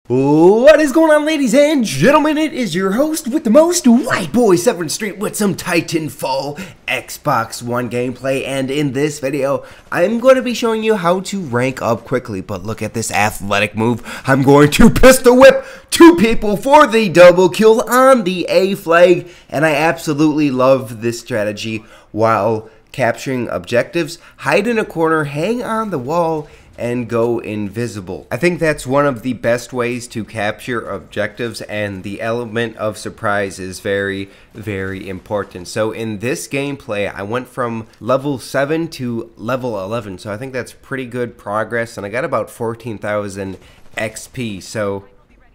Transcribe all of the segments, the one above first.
What is going on, ladies and gentlemen? It is your host with the most, Whiteboy7thst, with some Titanfall Xbox One gameplay, and in this video, I'm going to be showing you how to rank up quickly. But look at this athletic move. I'm going to pistol whip two people for the double kill on the A flag, and I absolutely love this strategy while capturing objectives. Hide in a corner, hang on the wall, and go invisible. I think that's one of the best ways to capture objectives, and the element of surprise is very, very important. So in this gameplay, I went from level 7 to level 11, so I think that's pretty good progress, and I got about 14,000 XP. So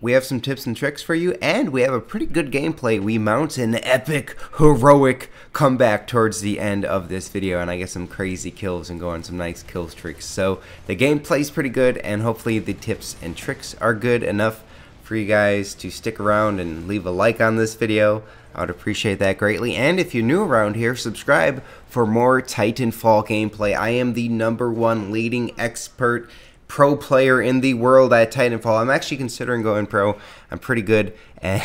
we have some tips and tricks for you, and we have a pretty good gameplay. We mount an epic, heroic comeback towards the end of this video, and I get some crazy kills and go on some nice kill streaks. So the gameplay's pretty good, and hopefully the tips and tricks are good enough for you guys to stick around and leave a like on this video. I would appreciate that greatly. And if you're new around here, subscribe for more Titanfall gameplay. I am the #1 leading expert pro player in the world at Titanfall. I'm actually considering going pro. I'm pretty good, and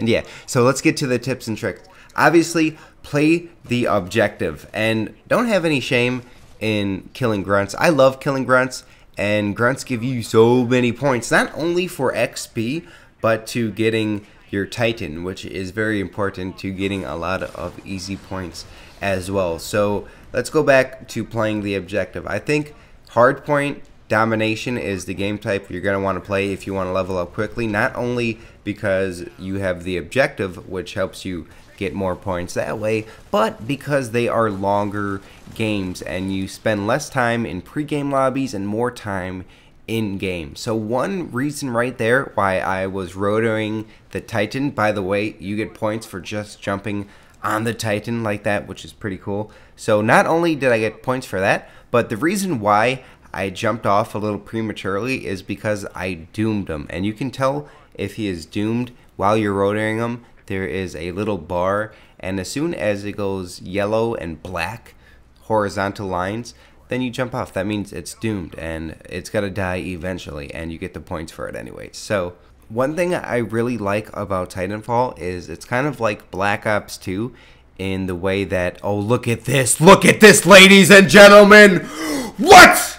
yeah, so let's get to the tips and tricks. Obviously, play the objective, and don't have any shame in killing grunts. I love killing grunts, and grunts give you so many points, not only for XP, but to getting your Titan, which is very important to getting a lot of easy points as well. So let's go back to playing the objective. I think hardpoint domination is the game type you're going to want to play if you want to level up quickly, not only because you have the objective, which helps you get more points that way, but because they are longer games and you spend less time in pre-game lobbies and more time in game. So one reason right there why I was rotoring the Titan, by the way, you get points for just jumping on the Titan like that, which is pretty cool. So not only did I get points for that, but the reason why I jumped off a little prematurely is because I doomed him, and you can tell if he is doomed while you're rotating him. There is a little bar, and as soon as it goes yellow and black horizontal lines, then you jump off. That means it's doomed and it's got to die eventually, and you get the points for it anyway. So one thing I really like about Titanfall is it's kind of like Black Ops 2 in the way that, oh, look at this, ladies and gentlemen. What?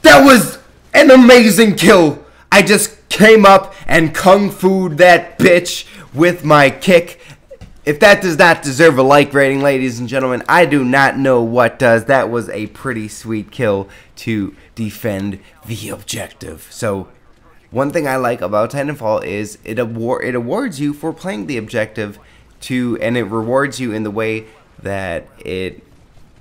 That was an amazing kill. I just came up and kung fu'd that bitch with my kick. If that does not deserve a like rating, ladies and gentlemen, I do not know what does. That was a pretty sweet kill to defend the objective. So one thing I like about Titanfall is it awards you for playing the objective and it rewards you in the way that it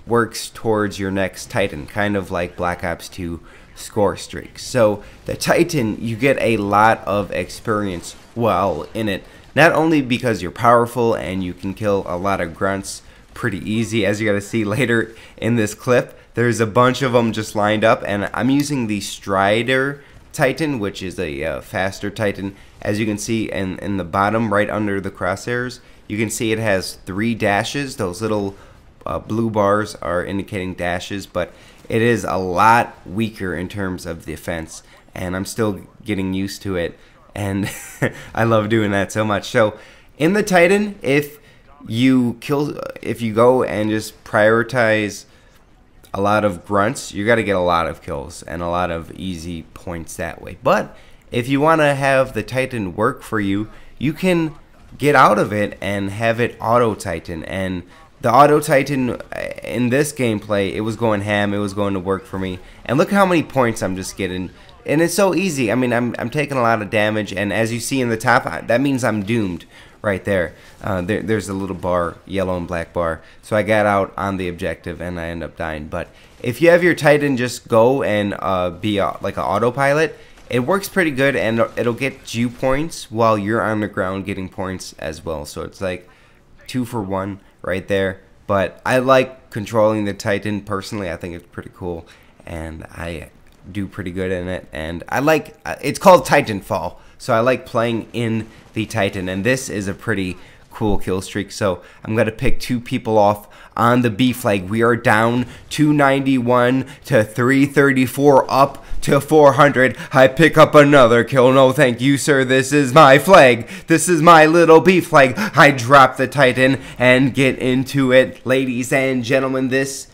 works towards your next Titan, kind of like Black Ops 2 score streaks. So the Titan, you get a lot of experience while in it, not only because you're powerful and you can kill a lot of grunts pretty easy, as you're gonna see later in this clip. There's a bunch of them just lined up, and I'm using the Strider Titan, which is a faster Titan. As you can see in the bottom right under the crosshairs, you can see it has 3 dashes. Those little blue bars are indicating dashes, but it is a lot weaker in terms of defense, and I'm still getting used to it, and I love doing that so much. So in the Titan, if you go and just prioritize a lot of grunts, you got to get a lot of kills and a lot of easy points that way. But if you want to have the Titan work for you, you can get out of it and have it auto Titan. And the auto Titan in this gameplay, it was going ham, it was going to work for me. And look how many points I'm just getting. And it's so easy. I mean, I'm taking a lot of damage, and as you see in the top, that means I'm doomed right there. There's a little bar, yellow and black bar. So I got out on the objective and I end up dying. But if you have your Titan just go and be like an autopilot, it works pretty good, and it'll get you points while you're on the ground getting points as well. So it's like 2 for 1 right there. But I like controlling the Titan personally. I think it's pretty cool, and I do pretty good in it. And I like it's called Titanfall, so I like playing in the Titan, and this is a pretty cool kill streak. So I'm gonna pick 2 people off on the B flag. We are down 291 to 334 up to 400. I pick up another kill. No, thank you, sir. This is my flag. This is my little B flag. I drop the Titan and get into it. Ladies and gentlemen, this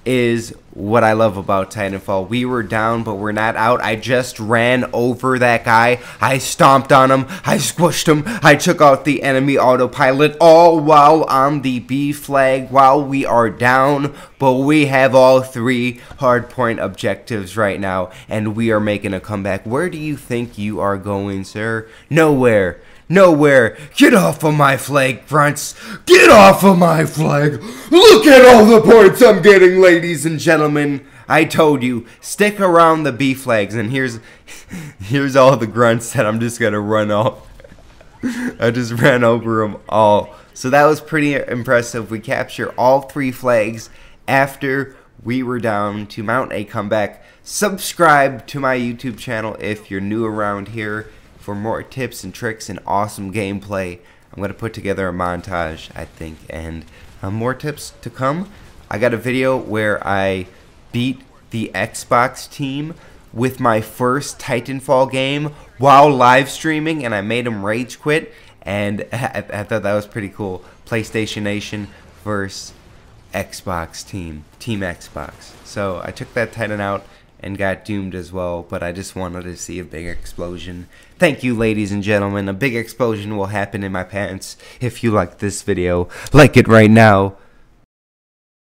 is what I love about Titanfall. We were down, but we're not out. I just ran over that guy. I stomped on him. I squished him. I took out the enemy autopilot, all while on the B flag, while we are down. But we have all 3 hardpoint objectives right now, and we are making a comeback. Where do you think you are going, sir? Nowhere. Nowhere. Get off of my flag, grunts. Get off of my flag. Look at all the points I'm getting, ladies and gentlemen. I told you, stick around the B flags, and here's all the grunts that I'm just gonna run off. I just ran over them all. So that was pretty impressive. We captured all 3 flags after we were down to mount a comeback. Subscribe to my YouTube channel if you're new around here for more tips and tricks and awesome gameplay. I'm going to put together a montage, I think, and more tips to come. I got a video where I beat the Xbox team with my first Titanfall game while live streaming, and I made them rage quit, and I thought that was pretty cool. PlayStation Nation versus Xbox team Xbox. So I took that Titan out and got doomed as well, but I just wanted to see a big explosion. Thank you, ladies and gentlemen. A big explosion will happen in my pants if you like this video. Like it right now.